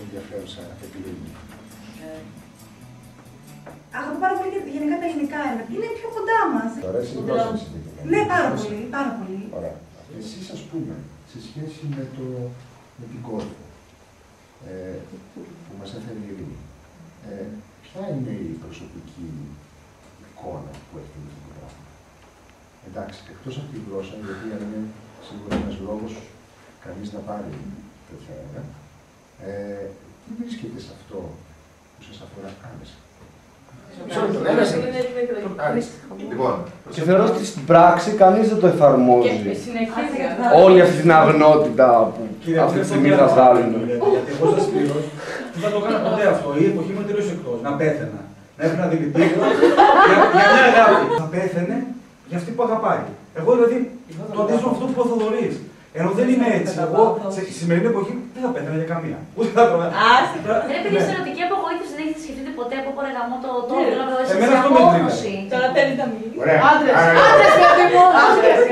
ενδιαφέρουσα επιλογή. Αγαπώ πάρα πολύ και γενικά τα ελληνικά έργα. Είναι πιο κοντά μας. Τώρα εσύ γλώσσα συγκεκριμένα. Ναι, πάρα πολύ, πάρα πολύ. Ωραία. Εσείς, ας πούμε, σε σχέση με την Κόρφο, που μας έφερε η Ειρήνη, ποια είναι η προσωπική εικόνα που έχετε με αυτό το πράγμα? Εντάξει, εκτός από τη γλώσσα, γιατί αν είναι σίγουρα ένας λόγος κανείς να πάρει τέτοια έργα, τι βρίσκεται σε αυτό που σας αφορά άμεσα? Λοιπόν, και θεωρώ ότι στην πράξη κανείς δεν το εφαρμόζει. Όλη αυτή την αγνότητα που αυτή τη στιγμή θα ζάλουμε. Γιατί εγώ σας λέω, δεν θα το έκανα ποτέ αυτό. Η εποχή μου τελείωσε εκτός. Να πέθαινα. Να έπαιρνα δηλητήριο για μια αγάπη. Θα πέθαινε για αυτή που αγαπάει. Εγώ δηλαδή το αντίστοιχο αυτό που είπε ο Θοδωρής. Ενώ δεν είμαι έτσι. Εγώ στη σημερινή εποχή δεν θα πέθαινα για καμία. Ούτε θα τρώγα. Επειδή σε ερωτική απογοήτευση δεν έχετε σκεφτείτε ποτέ από πότε γαμώ το θέλω να δώσει εμένα αυτό με τρίβει. Τώρα θέλει τα μίλη. Ωραία. Άντρες, παιδί μου.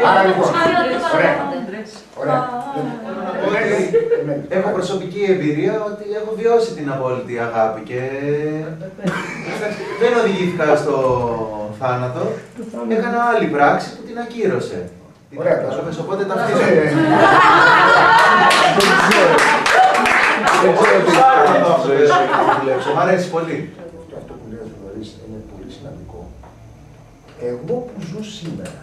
Άρα λοιπόν, ωραία. έχω προσωπική εμπειρία ότι έχω βιώσει την απόλυτη αγάπη και δεν οδηγήθηκα στο θάνατο. Έκανα άλλη πράξη που την ακύρωσε. Ωραία, οπότε ταυτίζομαι. Μ' αρέσει πολύ. Αυτό που λέει ο Θοδωρής είναι πολύ σημαντικό. Εγώ που ζω σήμερα,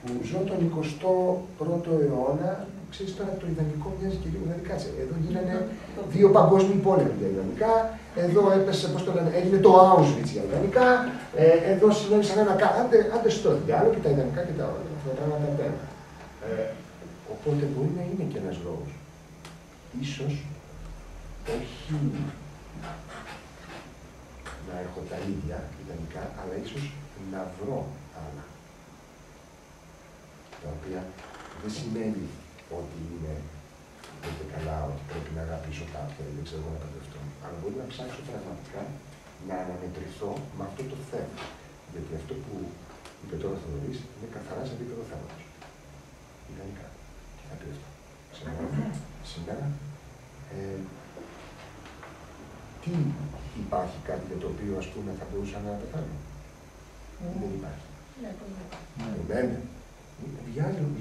που ζω τον 21ο αιώνα, ξέρεις τώρα το ιδανικό μοιάζει και λίγο, δηλαδή κάτσε, εδώ γίνανε δύο παγκόσμιοι πόλεμοι για ιδανικά, εδώ έπεσε, πώς το λένε, έγινε το Auschwitz για ιδανικά, εδώ συνέβησαν ένα άντε στο διάλογο και τα ιδανικά και τα όλα, αυτά τα πράγματα πέρα. Οπότε μπορεί να είναι και ένας λόγος. Ίσως όχι να έχω τα ίδια ιδανικά, αλλά ίσως να βρω άλλα. Τα οποία δεν σημαίνει ότι είναι ούτε καλά, ότι πρέπει να αγαπήσω κάποιον ή δεν ξέρω εγώ να παντρευτώ. Αλλά μπορεί να ψάξω πραγματικά να αναμετρηθώ με αυτό το θέμα. Γιατί αυτό που είπε τώρα ο Θοδωρής είναι καθαρά σε επίπεδο θέματος. Ιδανικά. Τι θα πει αυτό? Σήμερα, τι υπάρχει κάτι για το οποίο ας πούμε θα μπορούσα να πεθάνω? Δεν υπάρχει.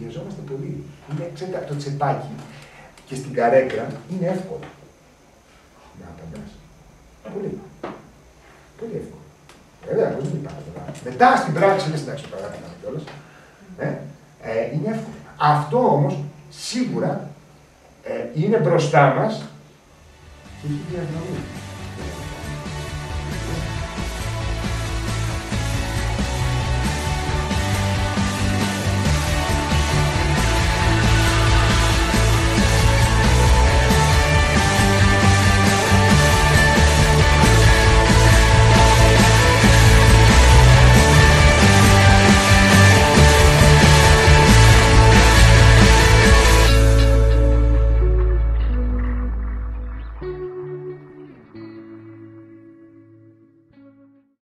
Βιαζόμαστε πολύ. Ξέρετε, το τσεπάκι και στην καρέκλα είναι εύκολο να απαντάς. Πολύ. Πολύ εύκολο. Βέβαια, πώς δεν υπάρχει τώρα. Μετά στην πράξη, δεν συντάξει το παράδειγμα κιόλας. Είναι εύκολο. Αυτό όμως σίγουρα είναι μπροστά μας και έχει διαδρομή.